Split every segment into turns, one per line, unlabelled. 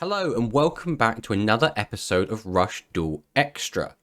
Hello and welcome back to another episode of Rush Duel Extra.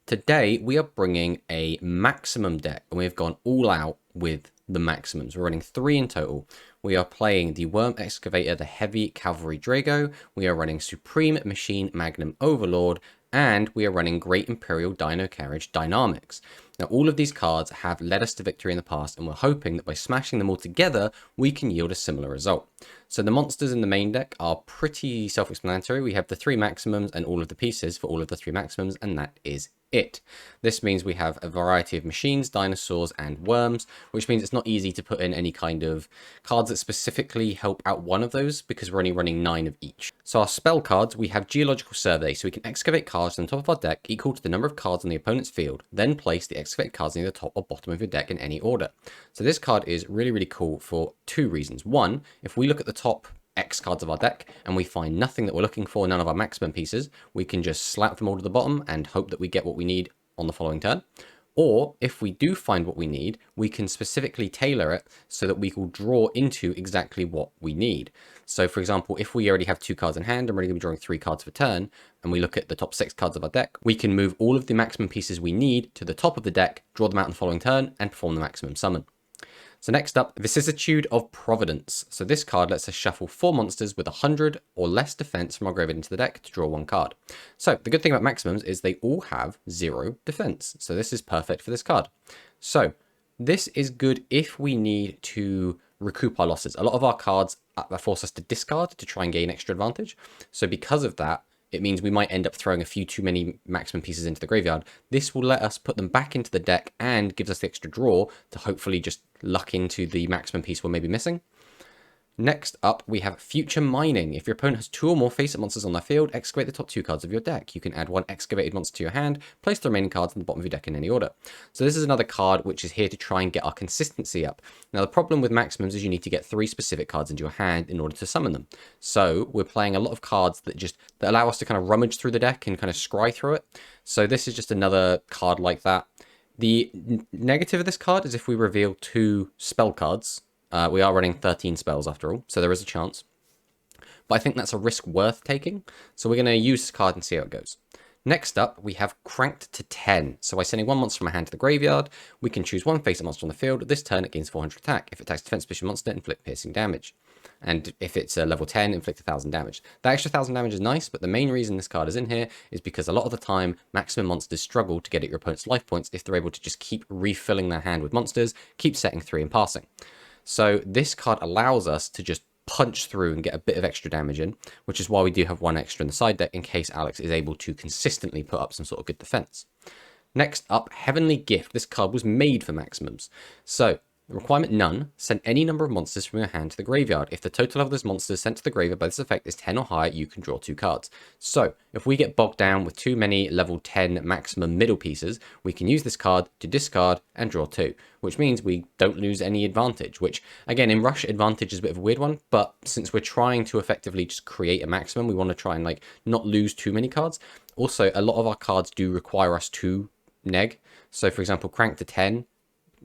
Today we are bringing a maximum deck and we've gone all out with the maximums. We're running 3 in total. We are playing the Worm Excavator, the Heavy Cavalry Drago, we are running Supreme Machine Magnum Overlord, and we are running Great Imperial Dino Carriage Dynamics. Now all of these cards have led us to victory in the past, and we're hoping that by smashing them all together we can yield a similar result. So the monsters in the main deck are pretty self-explanatory. We have the 3 maximums and all of the pieces for all of the 3 maximums, and that is it. This means we have a variety of machines, dinosaurs, and worms, which means it's not easy to put in any kind of cards that specifically help out one of those because we're only running 9 of each. So our spell cards, we have Geological Survey, so we can excavate cards on the top of our deck equal to the number of cards on the opponent's field, then place the excavated cards near the top or bottom of your deck in any order. So this card is really cool for 2 reasons. One, if we look at the top X cards of our deck and we find nothing that we're looking for, none of our maximum pieces, we can just slap them all to the bottom and hope that we get what we need on the following turn. Or if we do find what we need, we can specifically tailor it so that we will draw into exactly what we need. So for example, if we already have 2 cards in hand and we're going to be drawing 3 cards per turn, and we look at the top 6 cards of our deck, we can move all of the maximum pieces we need to the top of the deck, draw them out on the following turn, and perform the maximum summon. So next up, Vicissitude of Providence. So this card lets us shuffle 4 monsters with 100 or less defense from our graveyard into the deck to draw 1 card. So the good thing about maximums is they all have 0 defense. So this is perfect for this card. So this is good if we need to recoup our losses. A lot of our cards force us to discard to try and gain extra advantage. So because of that, it means we might end up throwing a few too many maximum pieces into the graveyard. This will let us put them back into the deck and gives us the extra draw to hopefully just luck into the maximum piece we're maybe missing. Next up, we have Future Mining. If your opponent has 2 or more face-up monsters on their field, excavate the top 2 cards of your deck. You can add 1 excavated monster to your hand, place the remaining cards on the bottom of your deck in any order. So this is another card which is here to try and get our consistency up. Now the problem with maximums is you need to get 3 specific cards into your hand in order to summon them. So we're playing a lot of cards that allow us to kind of rummage through the deck and kind of scry through it. So this is just another card like that. The negative of this card is if we reveal 2 spell cards. We are running 13 spells after all, so there is a chance. But I think that's a risk worth taking, so we're going to use this card and see how it goes. Next up, we have Cranked to 10. So by sending 1 monster from our hand to the graveyard, we can choose 1 face-up monster on the field. This turn it gains 400 attack. If it attacks a defense position monster, inflict piercing damage. And if it's a level 10, inflict 1000 damage. That extra 1000 damage is nice, but the main reason this card is in here is because a lot of the time, maximum monsters struggle to get at your opponent's life points if they're able to just keep refilling their hand with monsters, keep setting 3 and passing. So this card allows us to just punch through and get a bit of extra damage in, which is why we do have 1 extra in the side deck in case Alex is able to consistently put up some sort of good defense. Next up, Heavenly Gift. This card was made for maximums. So requirement none, send any number of monsters from your hand to the graveyard. If the total of those monsters sent to the graveyard by this effect is 10 or higher, you can draw 2 cards. So if we get bogged down with too many level 10 maximum middle pieces, we can use this card to discard and draw 2, which means we don't lose any advantage, which again in Rush, advantage is a bit of a weird one, but since we're trying to effectively just create a maximum, we want to try and not lose too many cards. Also, a lot of our cards do require us to neg. So for example, Crank to 10,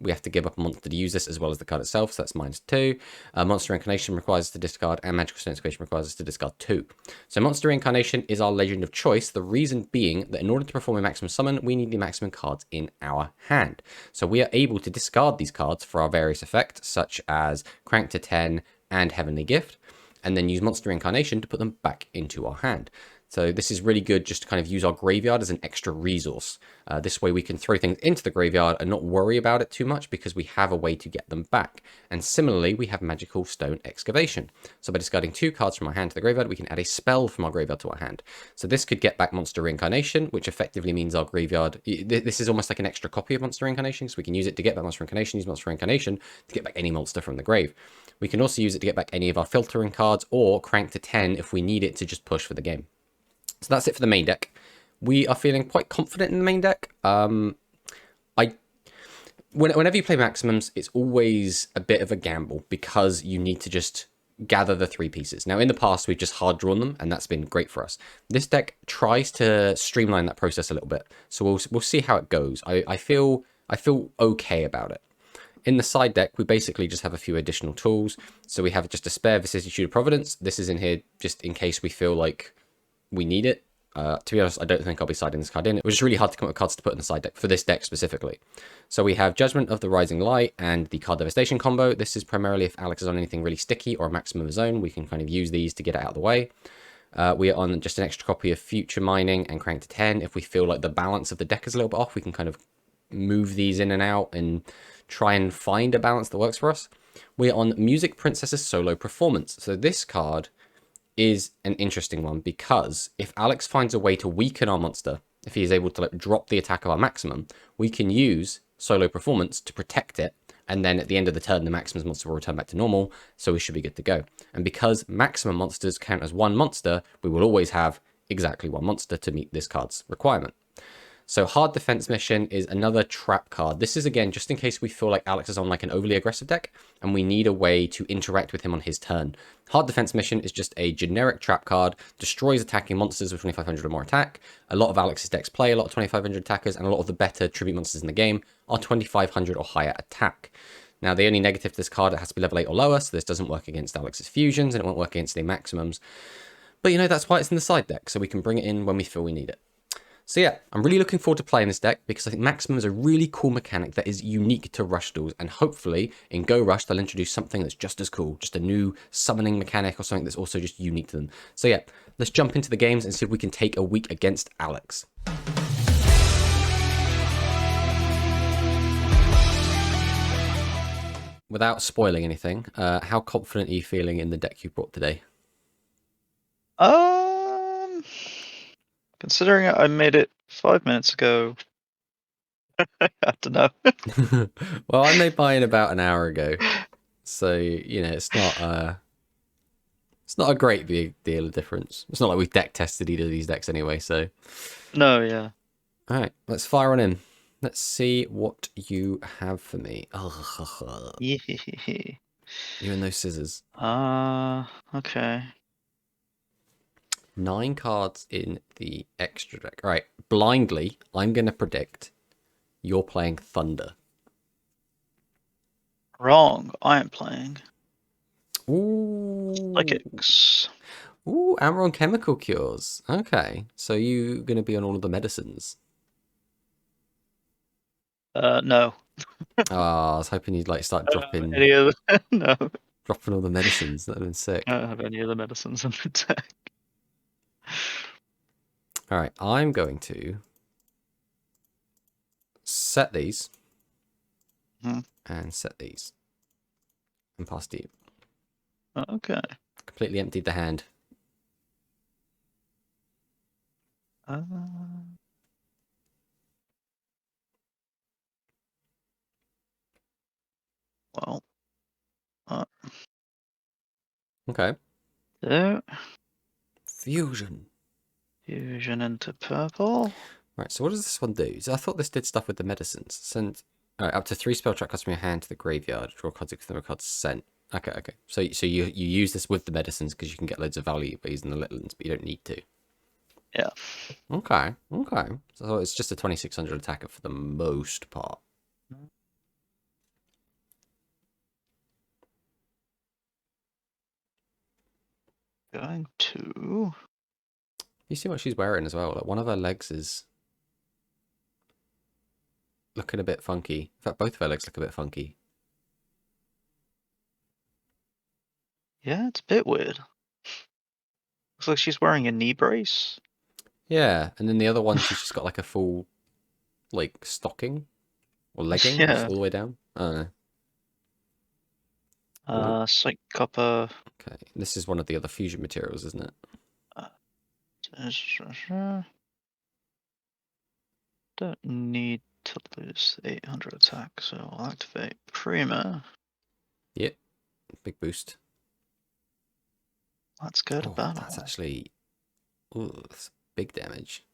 we have to give up a monster to use this as well as the card itself, so that's -2. Monster Incarnation requires us to discard, and Magical Stone Excavation requires us to discard 2. So Monster Incarnation is our legend of choice, the reason being that in order to perform a maximum summon, we need the maximum cards in our hand. So we are able to discard these cards for our various effects, such as Crank to 10 and Heavenly Gift, and then use Monster Incarnation to put them back into our hand. So this is really good just to kind of use our graveyard as an extra resource. This way we can throw things into the graveyard and not worry about it too much because we have a way to get them back. And similarly, we have Magical Stone Excavation. So by discarding 2 cards from our hand to the graveyard, we can add a spell from our graveyard to our hand. So this could get back Monster Reincarnation, which effectively means our graveyard... This is almost like an extra copy of Monster Reincarnation, so we can use it to get back Monster Reincarnation, use Monster Reincarnation to get back any monster from the grave. We can also use it to get back any of our filtering cards or Crank to 10 if we need it to just push for the game. So that's it for the main deck. We are feeling quite confident in the main deck. Whenever you play maximums, it's always a bit of a gamble because you need to just gather the 3 pieces. Now, in the past, we've just hard drawn them, and that's been great for us. This deck tries to streamline that process a little bit, so we'll see how it goes. I feel okay about it. In the side deck, we basically just have a few additional tools. So we have just a spare Vicissitude of Providence. This is in here just in case we feel like we need it. To be honest, I don't think I'll be siding this card in. It was just really hard to come up with cards to put in the side deck for this deck specifically. So we have Judgment of the Rising Light and the Card Devastation combo. This is primarily if Alex is on anything really sticky or a maximum of his own, we can kind of use these to get it out of the way. We are on just an extra copy of Future Mining and Crank to 10. If we feel like the balance of the deck is a little bit off, we can kind of move these in and out and try and find a balance that works for us. We're on Music Princess's Solo Performance. So this card is an interesting one because if Alex finds a way to weaken our monster, if he is able to like drop the attack of our maximum, we can use Solo Performance to protect it, and then at the end of the turn the maximum monster will return back to normal, so we should be good to go. And because maximum monsters count as one monster, we will always have exactly one monster to meet this card's requirement. So Hard Defense Mission is another trap card. This is, again, just in case we feel like Alex is on like an overly aggressive deck and we need a way to interact with him on his turn. Hard Defense Mission is just a generic trap card, destroys attacking monsters with 2500 or more attack. A lot of Alex's decks play a lot of 2500 attackers, and a lot of the better tribute monsters in the game are 2500 or higher attack. Now, the only negative to this card, it has to be level 8 or lower, so this doesn't work against Alex's fusions, and it won't work against the maximums. But, you know, that's why it's in the side deck, so we can bring it in when we feel we need it. So yeah, I'm really looking forward to playing this deck because I think Maximum is a really cool mechanic that is unique to Rush Duels, and hopefully in Go Rush they'll introduce something that's just as cool, just a new summoning mechanic or something that's also just unique to them. So yeah, let's jump into the games and see if we can take a week against Alex. Without spoiling anything, how confident are you feeling in the deck you brought today?
Considering I made it 5 minutes ago, I don't know.
Well, I made mine about an hour ago, so you know it's not a great big deal of difference. It's not like we've deck tested either of these decks anyway. So
No, yeah.
all right, let's fire on in. Let's see what you have for me. You and those scissors.
Okay.
9 cards in the extra deck. All right, blindly, I'm going to predict you're playing Thunder.
Wrong. I am playing
Ooh.
Psychics.
Ooh, Amaron Chemical Cures. Okay, so you're going to be on all of the medicines.
No.
Oh, I was hoping you'd like start dropping
No.
dropping all the medicines. That'd have been sick.
I don't have any of the medicines in the deck.
All right, I'm going to set these and set these and pass to you.
Okay.
Completely emptied the hand.
Well.
Okay.
So,
Fusion.
fusion into purple.
Right, so what does this one do? So I thought this did stuff with the medicines. Send up to 3 spell track cards from your hand to the graveyard. Draw cards if the cards sent. Okay. So you use this with the medicines because you can get loads of value by using the little ones, but you don't need to.
Yeah.
Okay. So it's just a 2600 attacker for the most part.
Going to.
You see what she's wearing as well. Like one of her legs is looking a bit funky. In fact, both of her legs look a bit funky.
Yeah, it's a bit weird. Looks like she's wearing a knee brace.
Yeah, and then the other one, she's just got like a full, like, stocking or legging all the way down. I don't know.
Psych copper.
Okay, this is one of the other fusion materials, isn't it?
Don't need to lose 800 attack, so I'll activate Prima.
Yep, big boost.
Let's go to battle.
That's actually, that's big damage.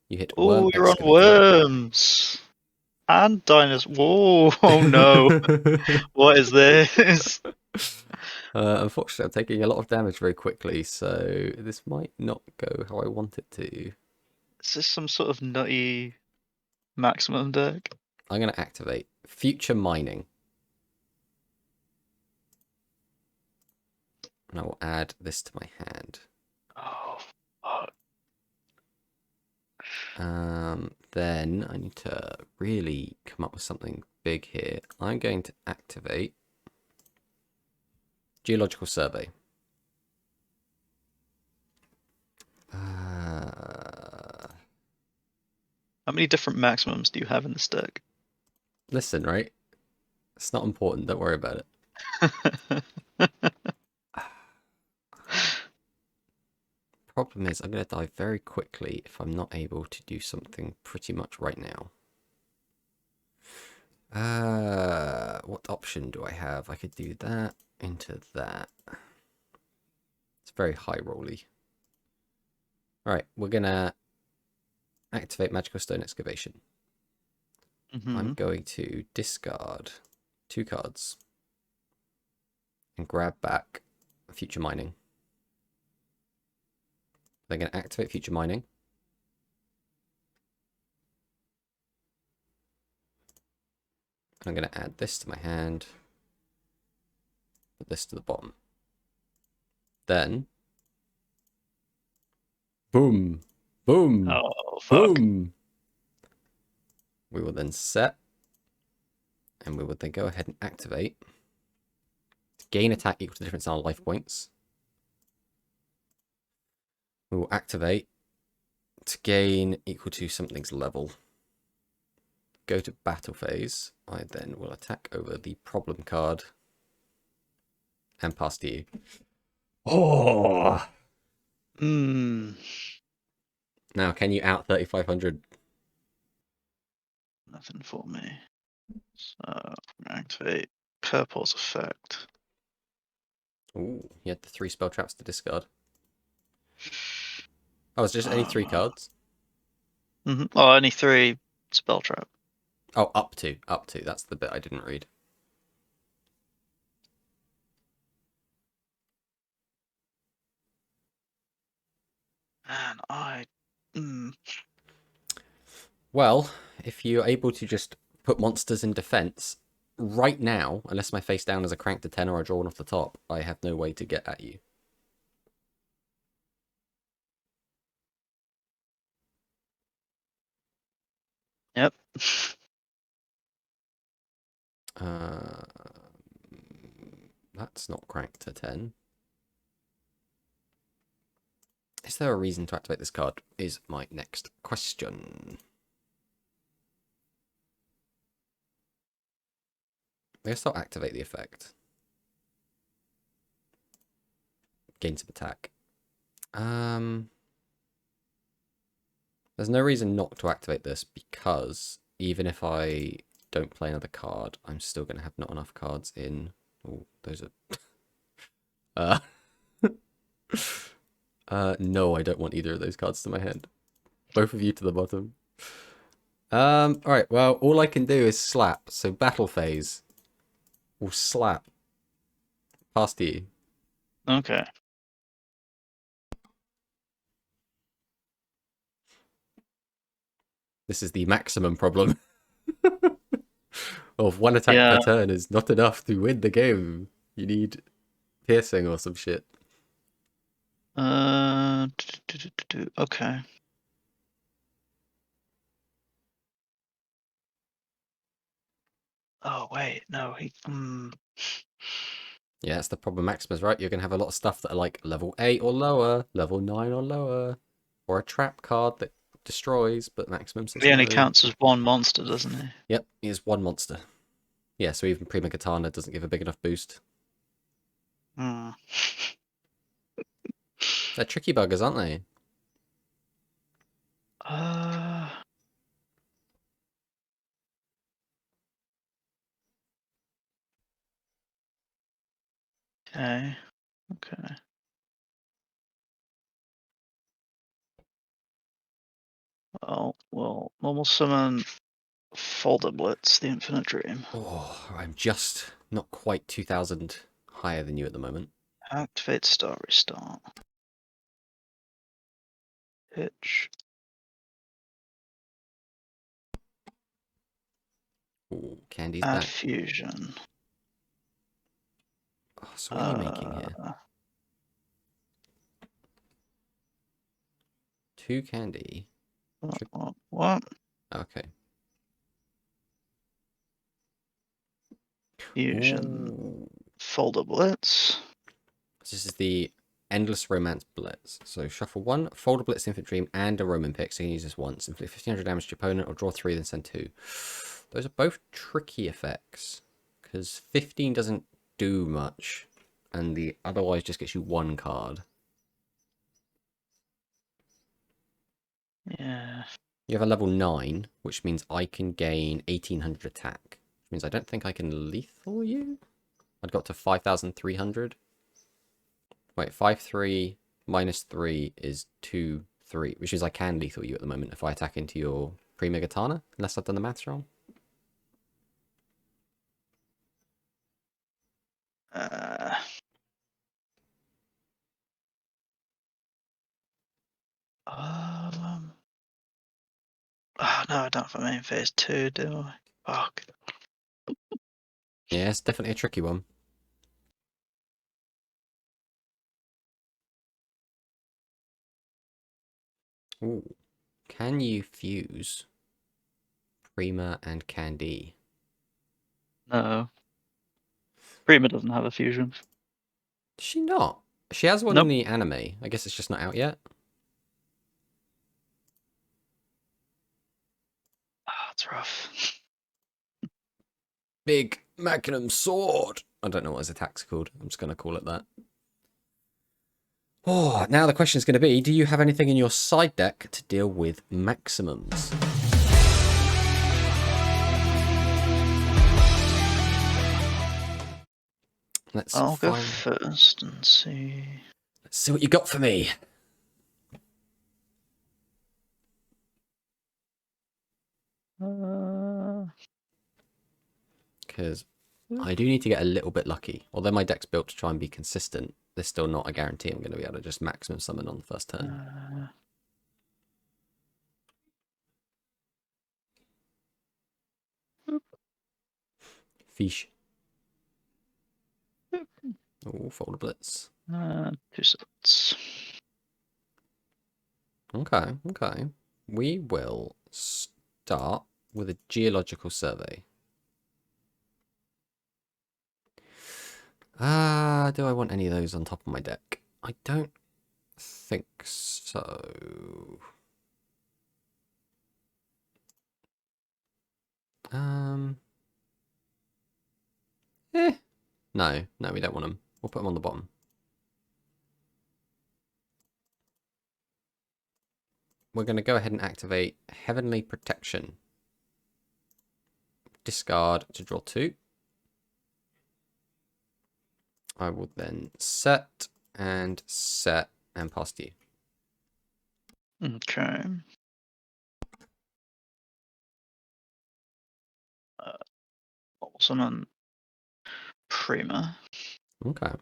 You hit.
Oh, you're on worms and dinosaurs. Whoa! Oh no! What is this?
Unfortunately, I'm taking a lot of damage very quickly, so this might not go how I want it to.
Is this some sort of nutty maximum deck?
I'm going to activate Future Mining. And I will add this to my hand.
Oh, fuck.
Then I need to really come up with something big here. I'm going to activate Geological Survey.
How many different maximums do you have in this deck?
Listen, right? It's not important. Don't worry about it. Problem is, I'm going to die very quickly if I'm not able to do something pretty much right now. What option do I have? I could do that into that. It's very high rolly. Alright, we're going to activate Magical Stone Excavation. I'm going to discard 2 cards and grab back Future Mining. They're going to activate Future Mining. I'm going to add this to my hand. Put this to the bottom. Then, boom, boom,
Oh, fuck.
boom. We will then set, and we will then go ahead and activate to gain attack equal to the difference in our life points. We will activate to gain equal to something's level. Go to battle phase. I then will attack over the problem card and pass to you. Oh! Now, can you out 3,500?
Nothing for me. So, activate Purple's effect.
Ooh, you had the 3 spell traps to discard. Oh, it's just any 3 cards?
Oh, only 3 spell trap.
Oh, up to. That's the bit I didn't read.
Man,
Well, if you're able to just put monsters in defense, right now, unless my face down is a crank to 10 or a drawn off the top, I have no way to get at you.
Yep.
That's not cranked to 10. Is there a reason to activate this card? Is my next question. I guess I'll activate the effect. Gain some attack. There's no reason not to activate this because even if I don't play another card, I'm still going to have not enough cards in. Oh, those are. No, I don't want either of those cards to my hand. Both of you to the bottom. Alright, well, all I can do is slap. So battle phase will slap. Past you.
Okay.
This is the maximum problem. Of 1 attack per turn is not enough to win the game. You need piercing or some shit.
Okay. Oh wait, no,
Yeah, that's the problem, Maximus, right? You're going to have a lot of stuff that are like level 8 or lower, level 9 or lower, or a trap card that destroys, but Maximum says
he only
no.
counts as 1 monster, doesn't he?
Yep, he is 1 monster. Yeah, so even Prima Katana doesn't give a big enough boost. They're tricky buggers, aren't they?
Okay. Okay. Well, we'll normal summon Folder Blitz, the Infinite Dream.
Oh, I'm just not quite 2,000 higher than you at the moment.
Activate Star Restart. Pitch.
Ooh, Candy's
Add
back.
Fusion.
Oh, so what are you making here? 2 candy.
What?
Okay.
Fusion.
Ooh.
Folder Blitz.
This is the Endless Romance Blitz. So shuffle 1, fold a Blitz Infantry and a Roman pick. So you can use this once. Inflict 1500 damage to your opponent or draw 3, then send 2. Those are both tricky effects. Because 15 doesn't do much. And the otherwise just gets you 1 card.
Yeah.
You have a level 9, which means I can gain 1800 attack. Which means I don't think I can lethal you? I'd got to 5300. Wait, 5-3 minus 3 is 2-3, which means I can lethal you at the moment if I attack into your Prima-Gatana, unless I've done the maths wrong.
Oh, no, I don't have a main phase 2, do I? Fuck.
Yeah, it's definitely a tricky one. Ooh. Can you fuse Prima and Candy?
No. Prima doesn't have a fusion.
Does she not? She has one in
Nope.
the anime. I guess it's just not out yet.
Ah, it's rough.
Big Magnum Sword. I don't know what his attack's called. I'm just going to call it that. Oh, now the question is going to be, do you have anything in your side deck to deal with maximums?
I'll go first and see.
Let's see what you got for me. Because I do need to get a little bit lucky. Although my deck's built to try and be consistent, there's still not a guarantee I'm going to be able to just maximum summon on the first turn. Fish. Oh, Folder Blitz.
2 slots.
Okay, okay. We will start with a geological survey. Do I want any of those on top of my deck? I don't think so. No, we don't want them. We'll put them on the bottom. We're going to go ahead and activate Heavenly Protection. Discard to draw 2. I will then set and pass to you.
Okay. Summon Prima.
Okay.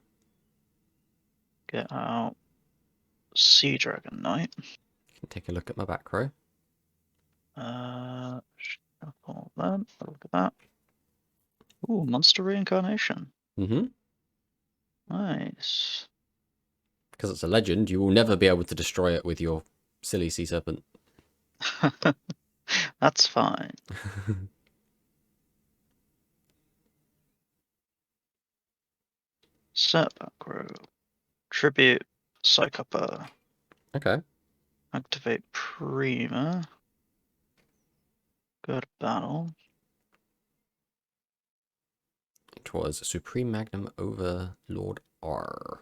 Get out Sea Dragon Knight.
You can take a look at my back row.
Shuffle that. Look at that. Ooh, Monster Reincarnation.
Mm-hmm.
Nice.
Because it's a legend, you will never be able to destroy it with your silly sea serpent.
That's fine. Set back row. Tribute Psychopper.
Okay.
Activate Prima. Go to battle.
It was Supreme Magnum Overlord R.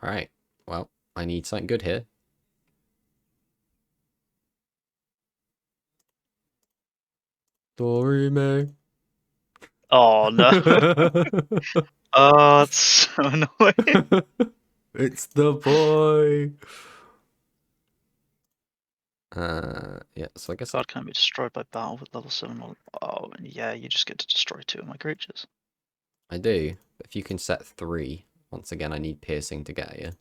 Alright. Well, I need something good here. Dorime.
Oh no. Oh, it's so annoying.
It's the boy. Yeah, so I guess
Card can be destroyed by battle with level 7. Oh, and yeah, you just get to destroy 2 of my creatures.
I do. But if you can set 3, once again, I need piercing to get you.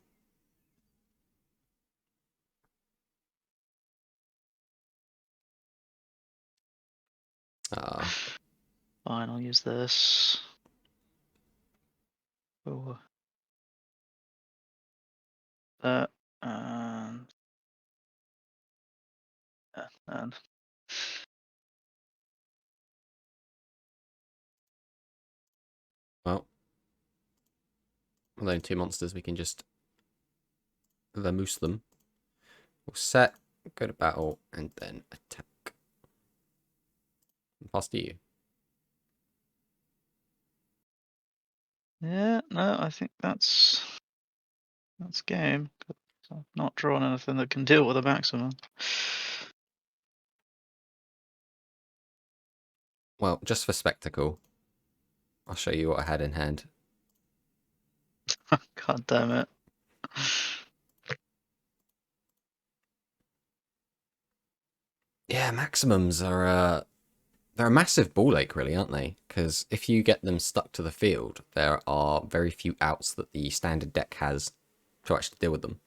Ah.
Fine, I'll use this. Oh. And
Well, with only 2 monsters, we can just vamoose them. We'll set, go to battle, and then attack. Pass to you.
yeah, no, I think that's game. I've not drawn anything that can deal with a maximum.
Well, just for spectacle, I'll show you what I had in hand.
God damn it.
Yeah, maximums are they're a massive ball ache, really, aren't they? Because if you get them stuck to the field, there are very few outs that the standard deck has to actually deal with them.